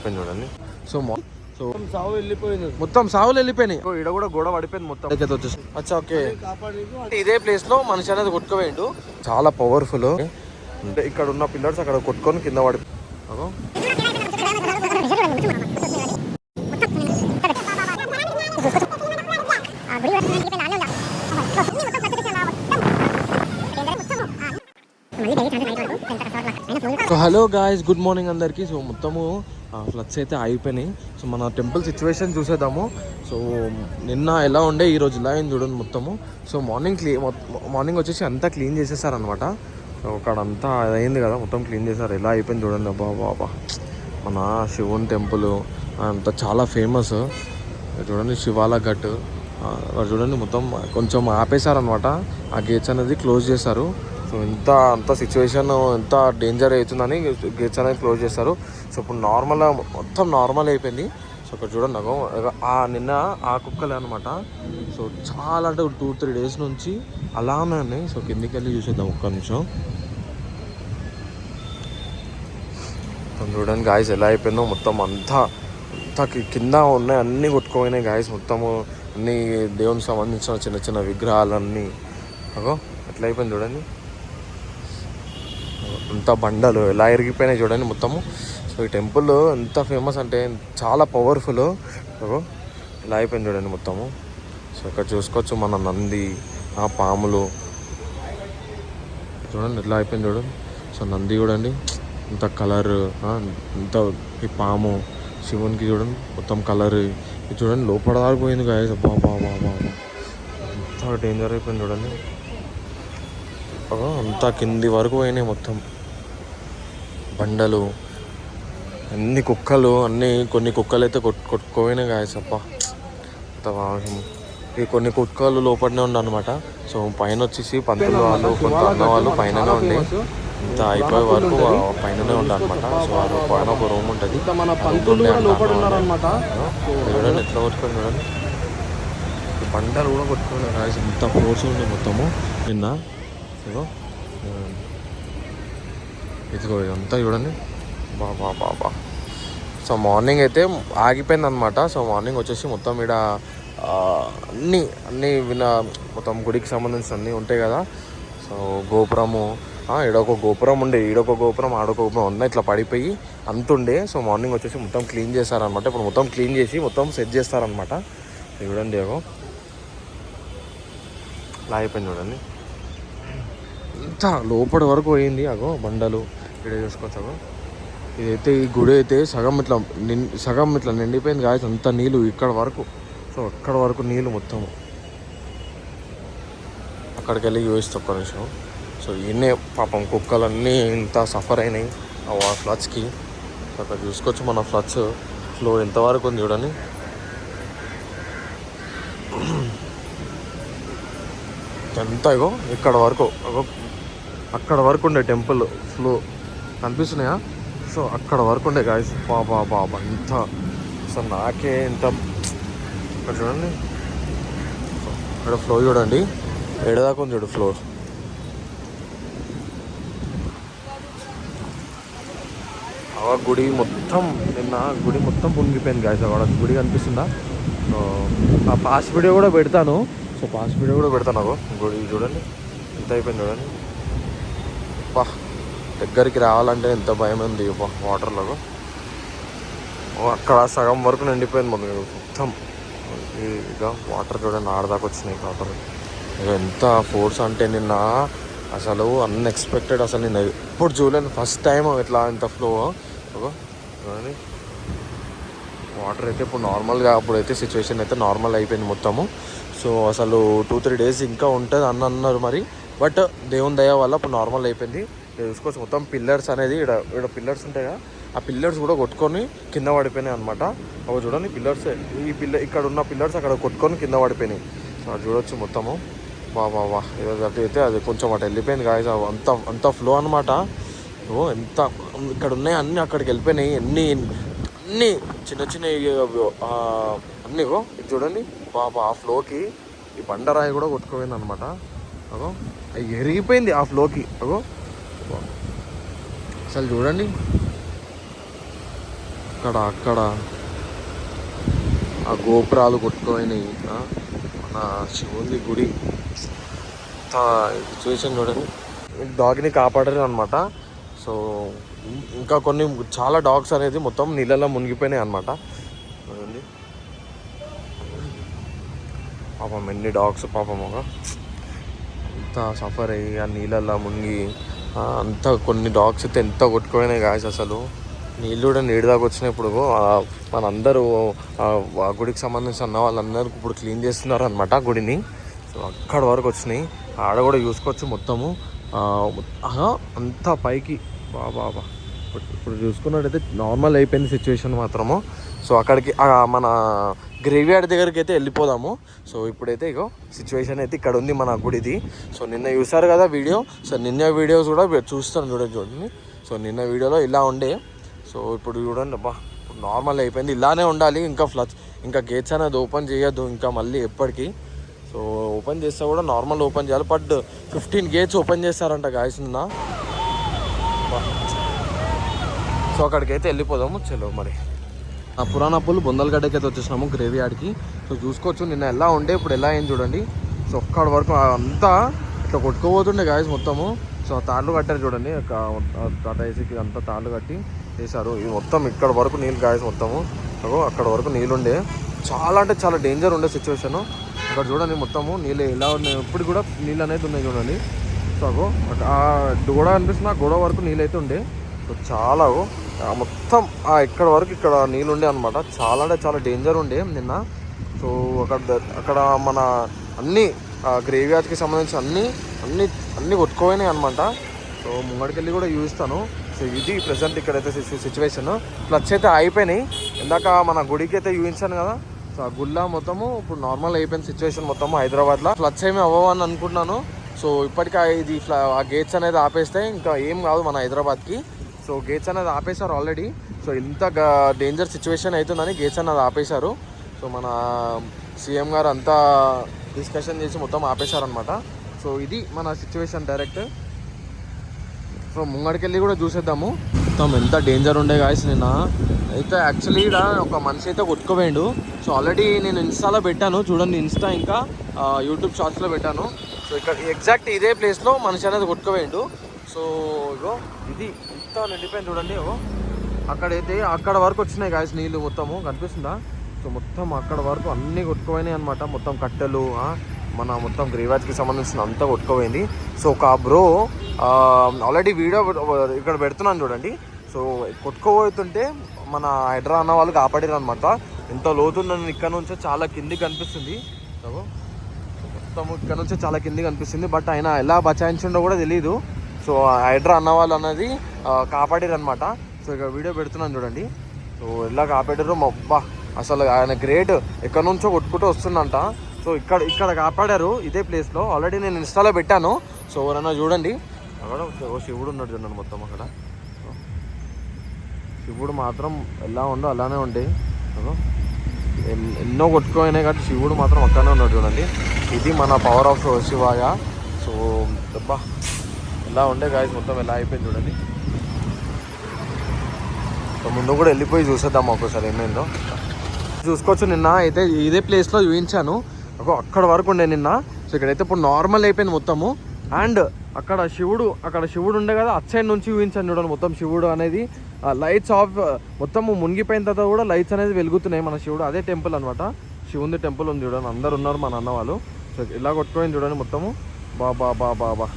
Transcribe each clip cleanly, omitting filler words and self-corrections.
అయిపోయింది చూడండి. సో మొత్తం సావులు వెళ్ళిపోయినాయి. ఈడ కూడా గోడ పడిపోయింది మొత్తం వచ్చేసి. అచ్చా ఓకే, ఇదే ప్లేస్ లో మనిషి అనేది కొట్టుకోవేయండు. చాలా పవర్ఫుల్. అంటే ఇక్కడ ఉన్న పిల్లర్స్ అక్కడ కొట్టుకొని కింద పడి so hello guys, good morning అందరికీ. సో మొత్తము ఫ్లడ్స్ అయితే అయిపోయినాయి. సో మన టెంపుల్ సిచ్యువేషన్ చూసేద్దాము. సో నిన్న ఎలా ఉండే ఈరోజు ఇలా అయింది చూడండి మొత్తము. సో మార్నింగ్ వచ్చేసి అంతా క్లీన్ చేసేసారనమాట. సో అక్కడ అంతా అయింది కదా, మొత్తం క్లీన్ చేశారు. ఎలా అయిపోయింది చూడండి. అబ్బా బాబా, మన శివుని టెంపుల్ అంతా చాలా ఫేమస్ చూడండి. శివాల ఘట్ చూడండి, మొత్తం కొంచెం ఆపేశారనమాట. ఆ గేట్స్ అనేది క్లోజ్ చేశారు. సో అంత సిచ్యువేషన్ ఎంత డేంజర్ అవుతుందని గేట్స్ అనేది క్లోజ్ చేస్తారు. సో ఇప్పుడు మొత్తం నార్మల్ అయిపోయింది. సో ఇక్కడ చూడండి నాకు నిన్న ఆ కుక్కలే అనమాట. సో చాలా అంటే 2-3 డేస్ నుంచి అలానే ఉన్నాయి. సో కిందికి వెళ్ళి చూసేద్దాం ఒక్క నిమిషం. చూడండి గాయస్ ఎలా అయిపోయిందో మొత్తం. అంతా కింద ఉన్నాయి అన్నీ కొట్టుకుపోయినాయి గాయస్. మొత్తము అన్నీ దేవునికి సంబంధించిన చిన్న చిన్న విగ్రహాలన్నీ ఎట్లా అయిపోయింది చూడండి. అంత బండలు ఎలా ఇరిగిపోయినాయి చూడండి మొత్తము. సో ఈ టెంపుల్ ఎంత ఫేమస్ అంటే చాలా పవర్ఫుల్. ఇలా అయిపోయింది చూడండి మొత్తము. సో ఇక్కడ చూసుకోవచ్చు మన నంది, పాములు చూడండి ఎట్లా అయిపోయింది చూడండి. సో నంది చూడండి ఇంత కలర్, ఇంత ఈ పాము శివునికి చూడండి మొత్తం కలర్. ఇది చూడండి లోపల దారిపోయింది గాయస్. బాబా ఎంత డేంజర్ అయిపోయింది చూడండి. అంతా కింది వరకు పోయినాయి మొత్తం బండలు. అన్ని కుక్కలు కొన్ని కుక్కలు అయితే కొట్టుకోపోయినాయి గాయస్. అబ్బా ఈ కొన్ని కుక్కలు లోపలనే ఉండనమాట. సో పైన వచ్చేసి పంతులు వాళ్ళు కొంత అన్న వాళ్ళు పైననే ఉండి ఇంత అయిపోయే వరకు పైననే ఉండనమాట. సో అది పైన ఒక రూమ్ ఉంటుంది. చూడండి ఎట్లా కొట్టుకొని చూడండి. బండలు కూడా కొట్టుకున్నాయి గాయస్. ఇంత ఫోర్స్ ఉంది మొత్తము నిన్న. ఇదిగో ఇదంతా చూడండి. బాబా సో మార్నింగ్ అయితే ఆగిపోయింది అనమాట. సో మార్నింగ్ వచ్చేసి మొత్తం ఇక్కడ అన్నీ మొత్తం గుడికి సంబంధించిన అన్నీ ఉంటాయి కదా. సో గోపురము, ఈడొక గోపురం ఉండే, ఈడొక గోపురం ఆడొక గోపురం ఉన్నాయి, ఇట్లా పడిపోయి అంతుండే. సో మార్నింగ్ వచ్చేసి మొత్తం క్లీన్ చేస్తారనమాట. ఇప్పుడు మొత్తం క్లీన్ చేసి మొత్తం సెట్ చేస్తారనమాట. చూడండి ఇలా అయిపోయింది చూడండి. ఇంత లోపలి వరకు పోయింది బండలు. ఇక్కడ చూసుకోవచ్చు. ఇదైతే ఈ గుడి అయితే సగం ఇట్లా నిండిపోయింది గాయస్. అంత నీళ్ళు ఇక్కడ వరకు. సో అక్కడ వరకు నీళ్ళు మొత్తము. అక్కడికి వెళ్ళి చూపిస్తే ఒక్క నిమిషం. సో ఈయనే పాపం కుక్కలన్నీ ఇంత సఫర్ అయినాయి ఆ ఫ్లడ్స్కి. సో అక్కడ చూసుకోవచ్చు మన ఫ్లడ్స్ ఫ్లో ఎంతవరకు ఉంది చూడండి. ఎంత ఇక్కడ వరకు అక్కడ వరకు ఉండే టెంపుల్ ఫ్లో కనిపిస్తున్నాయా. సో అక్కడ వరకు ఉండే గాయస్. బాబా ఇంత అసలు నాకే ఇంత ఇక్కడ చూడండి. ఇక్కడ ఫ్లో చూడండి ఏడదాకా ఉంది చూడు ఫ్లో. గుడి మొత్తం గుడి మొత్తం పొంగిపోయింది గాయస్. అక్కడ గుడి కనిపిస్తుందా. ఆ పాస్ట్ వీడియో కూడా పెడతాను. సో పాస్ట్ వీడియో కూడా పెడతాను. గుడి చూడండి ఎంత అయిపోయింది చూడండి. దగ్గరికి రావాలంటే ఎంత భయం ఉంది వాటర్లో. అక్కడ సగం వరకు నిండిపోయింది మొత్తం. ఇక వాటర్ చూడండి ఆడదాకా వచ్చినాయి వాటర్. ఎంత ఫోర్స్ అంటే నిన్న అసలు అన్ఎక్స్పెక్టెడ్. అసలు నేను ఎప్పుడు చూడలేను, ఫస్ట్ టైం ఇట్లా ఇంత ఫ్లో. చూడండి వాటర్ అయితే ఇప్పుడు నార్మల్గా, అప్పుడైతే సిచ్యువేషన్ అయితే నార్మల్ అయిపోయింది మొత్తము. సో అసలు 2-3 డేస్ ఇంకా ఉంటుంది అన్నారు మరి. బట్ దేవుని దయ వల్ల ఇప్పుడు నార్మల్ అయిపోయింది. చూసుకోవచ్చు మొత్తం పిల్లర్స్ అనేది ఇక్కడ పిల్లర్స్ ఉంటాయి కదా, ఆ పిల్లర్స్ కూడా కొట్టుకొని కింద పడిపోయినాయి అనమాట. అవి చూడండి పిల్లర్స్, ఇక్కడ ఉన్న పిల్లర్స్ అక్కడ కొట్టుకొని కింద పడిపోయినాయి. సో అది చూడొచ్చు మొత్తము. బాబా ఈరోజు అయితే అది కొంచెం అటు వెళ్ళిపోయింది గాయస్. అంత ఫ్లో అనమాట. ఎంత ఇక్కడ ఉన్నాయి అన్నీ అక్కడికి వెళ్ళిపోయినాయి. అన్నీ చిన్న అన్నీ ఇది చూడండి. బాబా ఆ ఫ్లోకి ఈ బండరాయి కూడా కొట్టుకుపోయింది అనమాట. ఎరిగిపోయింది ఆ ఫ్లోకి. అసలు చూడండి అక్కడ ఆ గోపురాలు కొట్టుకోయినాయి. మన శివుని గుడి సిచ్యువేషన్ చూడండి. డాగ్ని కాపాడారు అనమాట. సో ఇంకా కొన్ని చాలా డాగ్స్ అనేది మొత్తం నీళ్ళల్లో మునిగిపోయినాయి అనమాట. పాపం ఎన్ని డాగ్స్ పాపం అంతా సఫర్ అయ్యి ఆ నీళ్ళల్లో మునిగి అంతా కొన్ని డాగ్స్ అయితే ఎంత కొట్టుకుపోయినాయి గాయస్. అసలు నీళ్ళు కూడా నీడి దాకా వచ్చినప్పుడు మనందరూ ఆ గుడికి సంబంధించిన అన్న వాళ్ళందరూ ఇప్పుడు క్లీన్ చేస్తున్నారు అనమాట గుడిని. సో అక్కడ వరకు వచ్చినాయి. ఆడ కూడా చూసుకోవచ్చు మొత్తము అంతా పైకి బాబా. ఇప్పుడు చూసుకున్నట్టయితే నార్మల్ అయిపోయింది సిచ్యువేషన్ మాత్రము. సో అక్కడికి మన గ్రేవ్ యార్డ్ దగ్గరికి అయితే వెళ్ళిపోదాము. సో ఇప్పుడైతే ఇగో సిచ్యువేషన్ అయితే ఇక్కడ ఉంది మన గుడిది. సో నిన్న చూసారు కదా వీడియో. సో నిన్న వీడియోస్ కూడా చూస్తాను చూడండి. సో నిన్న వీడియోలో ఇలా ఉండే. సో ఇప్పుడు చూడండి అబ్బా నార్మల్ అయిపోయింది. ఇలానే ఉండాలి. ఇంకా గేట్స్ అనేది ఓపెన్ చేయొద్దు ఇంకా మళ్ళీ ఎప్పటికీ. సో ఓపెన్ చేస్తే కూడా నార్మల్ ఓపెన్ చేయాలి. బట్ 15 గేట్స్ ఓపెన్ చేస్తారంట గాయస్ నిన్న. సో అక్కడికైతే వెళ్ళిపోదాము. చలో మరి ఆ పురాణప్పులు బొందలగడ్డకి అయితే వచ్చేసినాము గ్రేవ్ యార్డ్కి. సో చూసుకోవచ్చు నిన్న ఎలా ఉండే ఇప్పుడు ఎలా అయింది చూడండి. సో ఒక్కడి వరకు అంతా ఇట్లా కొట్టుకోబోతుండే గాయస్ మొత్తము. సో తాళ్ళు కట్టారు చూడండి. టాటా ఏసీకి అంతా తాళ్ళు కట్టి చేశారు. ఇది మొత్తం ఇక్కడ వరకు నీళ్ళు గాయస్ మొత్తము. అక్కడ వరకు నీళ్ళుండే. చాలా అంటే చాలా డేంజర్ ఉండే సిచ్యువేషను. అక్కడ చూడండి మొత్తము నీళ్ళు ఎలా ఉన్నాయి. ఇప్పుడు కూడా నీళ్ళు అనేది ఉన్నాయి చూడండి. సో ఆ గోడ అనిపిస్తుంది. ఆ గోడ వరకు నీళ్ళు అయితే ఉండే. సో చాలా మొత్తం ఇక్కడ వరకు ఇక్కడ నీళ్ళు ఉండే అనమాట. చాలా అంటే చాలా డేంజర్ ఉండే నిన్న. సో అక్కడ మన అన్ని గ్రేవ్ యార్డ్కి సంబంధించి అన్నీ కొట్టుకోపోయినాయి అనమాట. సో ముంగడికి వెళ్ళి కూడా చూపిస్తాను. సో ఇది ప్రజెంట్ ఇక్కడైతే సిచ్యువేషన్. ఫ్లడ్స్ అయితే అయిపోయినాయి. ఇందాక మన గుడికి అయితే చూపించాను కదా. సో ఆ గుళ్ళ మొత్తము ఇప్పుడు నార్మల్ అయిపోయిన సిచ్యువేషన్ మొత్తము హైదరాబాద్లో. ఫ్లడ్స్ ఏమి అవ్వవని అనుకుంటున్నాను. సో ఇప్పటికీ ఇది ఆ గేట్స్ అనేది ఆపేస్తే ఇంకా ఏం కాదు మన హైదరాబాద్కి. సో గేట్స్ అనేది ఆపేశారు ఆల్రెడీ. సో ఇంత డేంజర్ సిచ్యువేషన్ అవుతుందని గేట్స్ అనేది ఆపేశారు. సో మన సీఎం గారు అంతా డిస్కషన్ చేసి మొత్తం ఆపేశారనమాట. సో ఇది మన సిచ్యువేషన్ డైరెక్ట్. సో ముంగడికి వెళ్ళి కూడా చూసేద్దాము మొత్తం ఎంత డేంజర్ ఉండే గాయస్ నిన్న అయితే. యాక్చువల్లీ ఇక్కడ ఒక మనిషి అయితే కొట్టుకోపోయిండు. సో ఆల్రెడీ నేను ఇన్స్టాలో పెట్టాను చూడండి. ఇన్స్టా ఇంకా యూట్యూబ్ షార్ట్స్లో పెట్టాను. సో ఇక్కడ ఎగ్జాక్ట్ ఇదే ప్లేస్లో మనిషి అనేది కొట్టుకోపోయిండు. సో ఇగో ఇది ఇంత నిండిపోయింది చూడండి. అక్కడ వరకు వచ్చినాయి గాయస్ నీళ్ళు మొత్తము కనిపిస్తుందా. సో మొత్తం అక్కడ వరకు అన్నీ కొట్టుకుపోయినాయి అనమాట. మొత్తం కట్టెలు మన మొత్తం గ్రేవ్ యార్డ్కి సంబంధించిన అంతా కొట్టుకుపోయింది. సో ఒక బ్రో ఆల్రెడీ వీడియో ఇక్కడ పెడుతున్నాను చూడండి. సో కొట్టుకోబోతుంటే మన హైడ్రా అన్న వాళ్ళు కాపాడారు అనమాట. ఎంత లోతుందని ఇక్కడ నుంచే చాలా కిందికి కనిపిస్తుంది. సో మొత్తం ఇక్కడ నుంచే చాలా కిందికి కనిపిస్తుంది. బట్ ఆయన ఎలా బచాయించిండో కూడా తెలియదు. సో హైడ్రా అన్న వాళ్ళు అనేది కాపాడారు అనమాట. సో ఇక వీడియో పెడుతున్నాను చూడండి. సో ఎలా కాపాడారు అబ్బా అసలు ఆయన గ్రేట్. ఎక్కడి నుంచో కొట్టుకుంటూ వస్తుందంట. సో ఇక్కడ కాపాడారు ఇదే ప్లేస్లో. ఆల్రెడీ నేను ఇన్స్టాలో పెట్టాను. సో ఎవరన్నా చూడండి. అక్కడ శివుడు ఉన్నాడు చూడండి మొత్తం అక్కడ. శివుడు మాత్రం ఎలా ఉండో అలానే ఉండే. ఎన్నో కొట్టుకోయినాయి కాబట్టి శివుడు మాత్రం అక్కడనే ఉన్నాడు చూడండి. ఇది మన పవర్ ఆఫ్ శివాయ. సో అబ్బా ఎలా ఉండే గాయస్ మొత్తం ఎలా అయిపోయింది చూడండి. సో ముందు కూడా వెళ్ళిపోయి చూసేద్దాం ఒకసారి ఏమైందో. చూసుకోవచ్చు నిన్న అయితే ఇదే ప్లేస్లో చూపించాను. అక్కడ వరకు ఉండే నిన్న. సో ఇక్కడైతే ఇప్పుడు నార్మల్ అయిపోయింది మొత్తము. అండ్ అక్కడ శివుడు ఉండే కదా అట్ సైడ్ నుంచి చూపించాను చూడండి. మొత్తం శివుడు అనేది లైట్స్ ఆఫ్ మొత్తము మునిగిపోయిన తర్వాత కూడా లైట్స్ అనేది వెలుగుతున్నాయి. మన శివుడు అదే టెంపుల్ అనమాట. శివుంది టెంపుల్ ఉంది చూడండి. అందరు ఉన్నారు మన అన్న వాళ్ళు. సో ఇలా కొట్టుకోయింది చూడండి మొత్తము. బాబా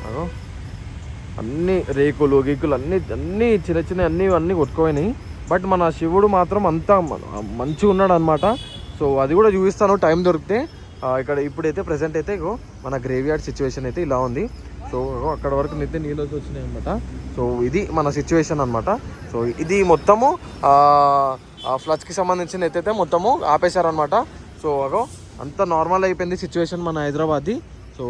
అగో అన్ని రేకులు గీకులు అన్నీ చిన్న అన్నీ కొట్టుకోయినాయి. బట్ మన శివుడు మాత్రం అంతా మంచిగా ఉన్నాడు అనమాట. సో అది కూడా చూపిస్తాను టైం దొరికితే. ఇక్కడ ఇప్పుడైతే ప్రజెంట్ అయితే మన గ్రేవ్ యార్డ్ సిచ్యువేషన్ అయితే ఇలా ఉంది. సో అక్కడ వరకు అయితే నీళ్ళు వచ్చినాయి అనమాట. సో ఇది మన సిచ్యువేషన్ అనమాట. సో ఇది మొత్తము ఫ్లడ్స్కి సంబంధించిన అయితే మొత్తము ఆపేశారనమాట. సో అంత నార్మల్ అయిపోయింది సిచ్యువేషన్ మన హైదరాబాద్ది. సో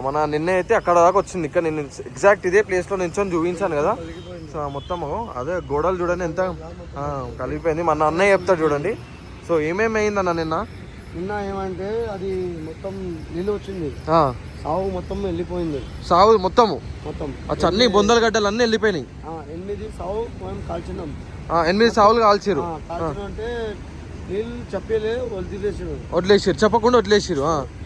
మన నిన్న అయితే అక్కడ దాకా వచ్చింది. ఇక్కడ నేను ఎగ్జాక్ట్ ఇదే ప్లేస్లో నించొని చూపించాను కదా. సో మొత్తం అదే గోడలు చూడండి ఎంత కలిగిపోయింది. మన అన్నయ్య చెప్తాడు చూడండి. సో ఏమేమి అయిందన్న నిన్న ఏమంటే అది మొత్తం నీళ్ళు వచ్చింది. సాగు మొత్తం వెళ్ళిపోయింది. సాగు మొత్తం అన్ని బొందల గడ్డలు అన్నీ వెళ్ళిపోయినాయి. 8 సాగు మనం కాల్చినాం. 8 సావులు కాల్చిరు. కాల్చిన అంటే నీళ్ళు చెప్పలే వదిలేసారు, వదిలేసిరు, చెప్పకుండా వదిలేసిరు.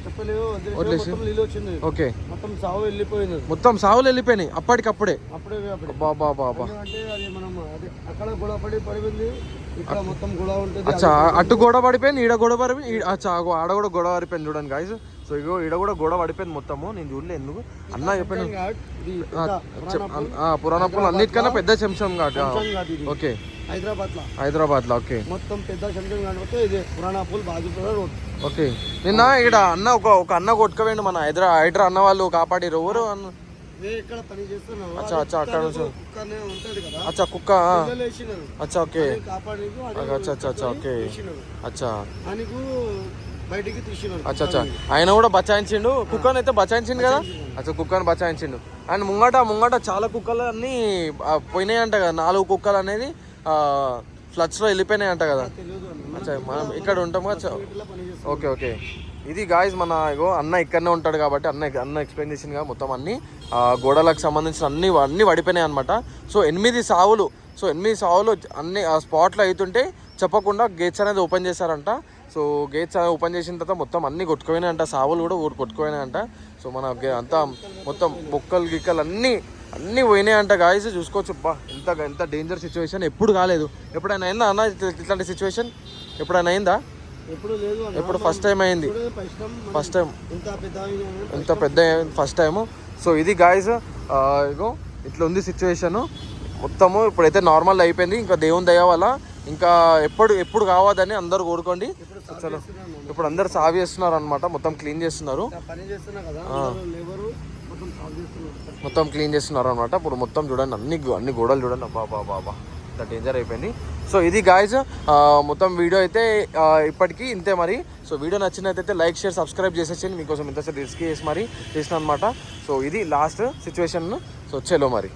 చెప్పలేవు వదిలేసి నీళ్ళు వచ్చింది. ఓకే, మొత్తం సావు వెళ్ళిపోయింది. మొత్తం సావులు వెళ్ళిపోయినాయి అప్పటికప్పుడే. అప్పుడే బాబా బాబా. అంటే అది మనం అదే అక్కడ గొడవ పడిపోయింది, ఇక్కడ మొత్తం గొడవ ఉంటుంది. అచ్చా, అటు గొడవ పడిపోయింది, ఈడ గొడవ పడిపోయింది. అచ్చా, ఆడ కూడా గొడవ పడిపోయింది చూడండి గాయస్. సో ఇగో ఈడ కూడా గొడవ పడిపోయింది మొత్తము. నేను చూడలే ఎందుకు అన్న చెప్పాను. పురాణపురం అన్నిటికన్నా పెద్ద శంషం ఘాట్. ఓకే, హైదరాబాద్ లో. ఓకే, మొత్తం పెద్ద శంషం ఘాట్ మొత్తం ఇదే పురాణపుల్ బాజీపుర రోడ్. ఓకే, నిన్న ఇక్కడ అన్న ఒక అన్న కొట్టుకోవేండి మన హైదరా అన్న వాళ్ళు కాపాడిరు. ఎవరు అన్న? ఇక్కడ పని చేస్తున్నావు. అచ్చా, అక్కడ నుంచి. అచ్చా, కుక్క. అచ్చా, ఓకే. అచ్చా, ఓకే. అచ్చా, బయటికి తీసినాడు. అచ్చా, ఆయన కూడా బచాయించిండు. కుక్కను అయితే బచాయించిండు కదా. అచ్చా, కుక్కను బచాయించిండు. అండ్ ముంగట చాలా కుక్కలు అన్ని పోయినాయి అంట కదా. 4 కుక్కలు అనేది ఫ్లడ్స్ లో వెళ్ళిపోయినాయి అంట కదా. అచ్చా, మనం ఇక్కడ ఉంటాం కదా. Okay, okay. ఇది గాయస్ మన ఇగో అన్న ఇక్కడనే ఉంటాడు కాబట్టి అన్న ఎక్స్ప్లెయిన్ చేసింది కదా మొత్తం అన్ని గోడలకు సంబంధించిన అన్ని పడిపోయినాయి అనమాట. సో 8 సావులు. సో 8 సావులు అన్ని స్పాట్లో అవుతుంటే చెప్పకుండా గేట్స్ అనేది ఓపెన్ చేశారంట. సో గేట్స్ అనేది ఓపెన్ చేసిన తర్వాత మొత్తం అన్ని కొట్టుకుపోయినాయంట, సావులు కూడా కొట్టుకుపోయినాయంట. సో మన అంతా మొత్తం బొక్కలు గిక్కలు అన్నీ పోయినాయంట గాయస్. చూసుకోవచ్చు. ఎంత డేంజర్ సిచ్యువేషన్. ఎప్పుడు కాలేదు. ఎప్పుడైనా అయిందా అన్న ఇట్లాంటి సిచ్యువేషన్? ఎప్పుడైనా అయిందా? ఎప్పుడు ఫస్ట్ టైం అయింది. ఫస్ట్ టైం ఎంత పెద్ద ఫస్ట్ టైము. సో ఇది గాయస్ ఇగో ఇట్లా ఉంది సిచ్యువేషను మొత్తము. ఇప్పుడైతే నార్మల్ అయిపోయింది. ఇంకా దేవుని దయ వల్ల ఇంకా ఎప్పుడు కావద్దని అందరు కోరుకోండి. చలో, ఇప్పుడు అందరు సాగు చేస్తున్నారు అనమాట. మొత్తం క్లీన్ చేస్తున్నారు. మొత్తం క్లీన్ చేస్తున్నారు అనమాట. ఇప్పుడు మొత్తం చూడండి అన్ని గోడలు చూడండి. బాబా ఇంత డేంజర్ అయిపోయింది. సో ఇది గాయస్ మొత్తం వీడియో అయితే ఇప్పటికీ ఇంతే మరి. సో వీడియో నచ్చినట్టయితే లైక్, షేర్, సబ్స్క్రైబ్ చేసేసి మీకోసం ఇంతసేపు రిస్క్ చేసి మరి చేసిన అనమాట. సో ఇది లాస్ట్ సిచ్యువేషన్. సో చలో మరి.